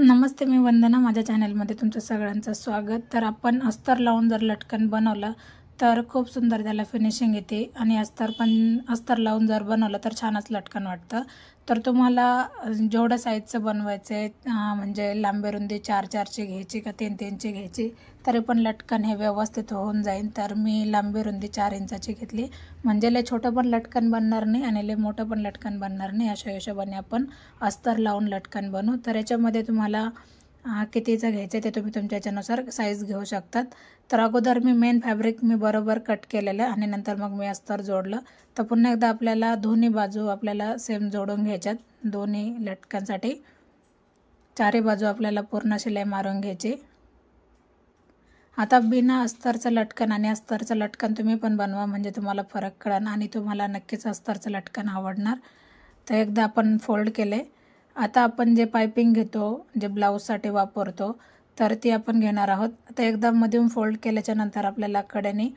नमस्ते, मी वंदना. माझ्या चॅनलमध्ये तुमचं सगळ्यांचं स्वागत. तर आपण अस्तर लावून जर लटकन बनवलं तर खूप सुंदर त्याला फिनिशिंग येते आणि अस्तर लावून जर बनवलं तर छानच लटकन वाटतं. तर तुम्हाला जेवढं साईजचं बनवायचं आहे, म्हणजे लांबी रुंदी 4-4ची घ्यायची का 3-3ची घ्यायची, तरी पण लटकन हे व्यवस्थित होऊन जाईल. तर मी लांबी रुंदी 4 इंचाची घेतली, म्हणजे लय छोटं पण लटकन बनणार नाही आणि लय मोठं पण लटकन बनणार नाही. अशा हिशोबाने आपण अस्तर लावून लटकन बनवू. तर याच्यामध्ये तुम्हाला कितीचं घ्यायचं ते तुम्ही तुमच्या याच्यानुसार साईज घेऊ शकतात. तर अगोदर मी मेन फॅब्रिक बरोबर कट केलेलं आणि नंतर मग मी अस्तर जोडलं. तर पुन्हा एकदा आपल्याला दोन्ही बाजू आपल्याला सेम जोडून घ्यायच्यात. दोन्ही लटकनसाठी चारही बाजू आपल्याला पूर्ण शिलाई मारून घ्यायची. आता बिना अस्तरचं लटकन आणि अस्तरचं लटकन तुम्ही पण बनवा, म्हणजे तुम्हाला फरक कळेल आणि तुम्हाला नक्कीच अस्तरचं लटकन आवडणार. तर एकदा आपण फोल्ड केले. आता आपण जे पायपिंग घेतो, जे ब्लाऊजसाठी वापरतो, तर ती आपण घेणार आहोत. आता एकदा मधून फोल्ड केल्याच्या नंतर आपल्याला कडेने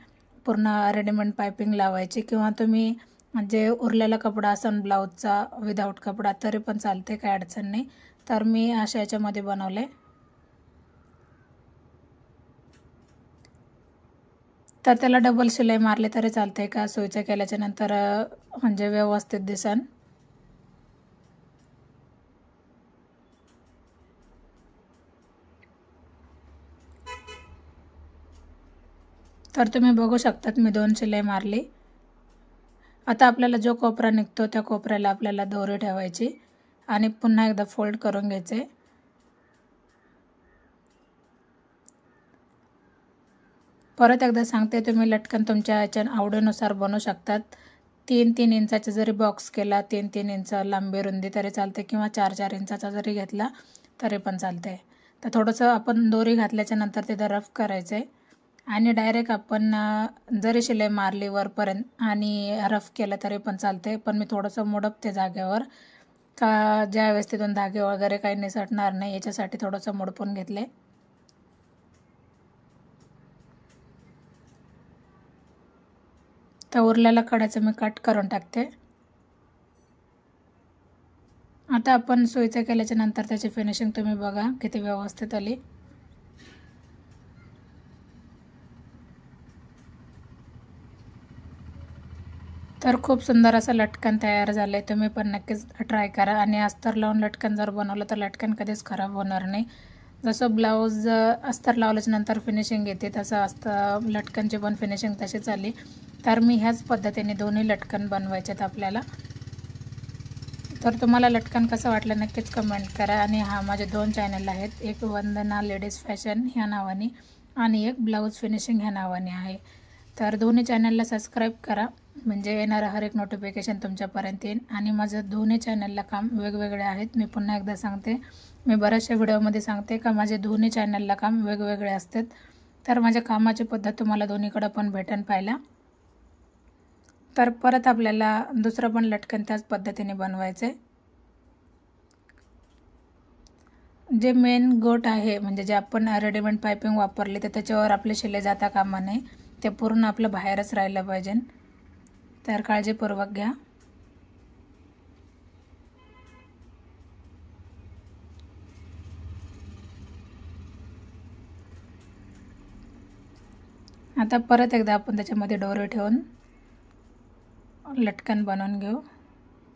पूर्ण रेडीमेड पायपिंग लावायची, किंवा तुम्ही जे उरलेला कपडा असेल ब्लाऊजचा विदाऊट कपडा तरी पण चालते, काही अडचण नाही. तर मी अशा याच्यामध्ये बनवले. तर त्याला डबल शिलाई मारली तरी चालते, का सुईचं केल्याच्या नंतर म्हणजे व्यवस्थित दिसन. तर तुम्ही बघू शकतात मी 2 शिलाई मारली. आता आपल्याला जो कोपरा निघतो त्या कोपऱ्याला आपल्याला दोरी ठेवायची आणि पुन्हा एकदा फोल्ड करून घ्यायचे. परत एकदा सांगते, तुम्ही लटकन तुमच्या याच्या आवडीनुसार बनवू शकतात. 3-3 इंचाचा जरी बॉक्स केला, 3-3 इंच लांबी रुंदी तरी चालते, किंवा 4-4 इंचाचा जरी घेतला तरी पण चालते. तर थोडंसं आपण दोरी घातल्याच्या नंतर तिथं रफ करायचं आहे आणि डायरेक्ट आपण जरी शिलाई मारली वरपर्यंत आणि रफ केलं तरी पण चालते. पण मी थोडंसं मोडपते जागेवर, का ज्यावेळेस तिथून धागे वगैरे काही निसटणार नाही याच्यासाठी थोडंसं मोडपून घेतले. तर उरलेला कडाचं मी कट करून टाकते. आता आपण सुईचं केल्याच्या नंतर त्याची फिनिशिंग तुम्ही बघा किती व्यवस्थित आली. तर खूप सुंदर असं लटकन तयार झालं आहे. तुम्ही पण नक्कीच ट्राय करा आणि अस्तर लावून लटकन जर बनवलं तर लटकन कधीच खराब होणार नाही. जसं ब्लाऊज अस्तर लावल्याच्या नंतर फिनिशिंग येते, तसं लटकनची पण फिनिशिंग तशीच आली. तर मी ह्याच पद्धतीने दोन्ही लटकन बनवायचे आहेत आपल्याला. तर तुम्हाला लटकन कसं वाटलं नक्कीच कमेंट करा. आणि माझे 2 चॅनल आहेत, एक वंदना लेडीज फॅशन ह्या नावाने आणि एक ब्लाऊज फिनिशिंग ह्या नावाने आहे. तर दोन्ही चॅनलला सबस्क्राईब करा, म्हणजे येणारं हर एक नोटिफिकेशन तुमच्यापर्यंत येईल. आणि माझं दोन्ही चॅनलला काम वेगवेगळे आहेत. मी पुन्हा एकदा सांगते, मी बऱ्याचशा व्हिडिओमध्ये सांगते का माझे दोन्ही चॅनलला काम वेगवेगळे असतात. तर माझ्या कामाची पद्धत तुम्हाला दोन्हीकडं पण भेटेन पाहायला. तर परत आपल्याला दुसरं पण लटकन त्याच पद्धतीने बनवायचं आहे. जे मेन गोट आहे, म्हणजे जे आपण रेडीमेड पायपिंग वापरली तर त्याच्यावर आपले शिले जाता कामा नये, ते पूर्ण आपलं बाहेरच राहिलं पाहिजे. तर काळजीपूर्वक घ्या. आता परत एकदा आपण त्याच्यामध्ये दोरे ठेवून लटकन बनवून घेऊ.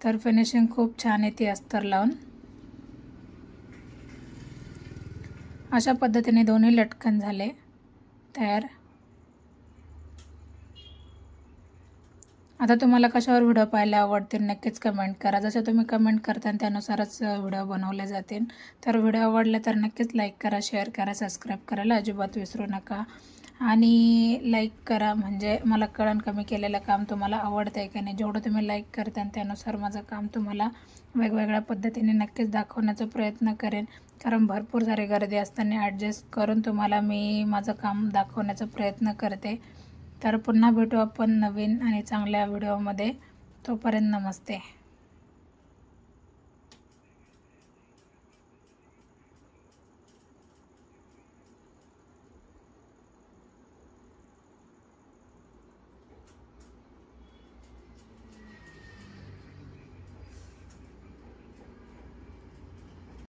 तर फिनिशिंग खूप छान येते अस्तर लावून. अशा पद्धतीने दोन्ही लटकन झाले तयार. आता तुम्हाला कशावर व्हिडिओ पाहायला आवडतील नक्कीच कमेंट करा. जसं तुम्ही कमेंट करता त्यानुसारच व्हिडिओ बनवले जातील. तर व्हिडिओ आवडला तर नक्कीच लाईक करा, शेअर करा, सबस्क्राईब करायला अजिबात विसरू नका. आणि लाईक करा, म्हणजे मला कळन कमी केलेलं काम तुम्हाला आवडतं आहे का नाही. जेवढं तुम्ही लाईक करता त्यानुसार माझं काम तुम्हाला वेगवेगळ्या पद्धतीने नक्कीच दाखवण्याचा प्रयत्न करेन. कारण भरपूर सारी गर्दी असताना ॲडजस्ट करून तुम्हाला मी माझं काम दाखवण्याचा प्रयत्न करते. तर पुन्हा भेटू आपण नवीन आणि चांगल्या व्हिडिओमध्ये. तोपर्यंत नमस्ते.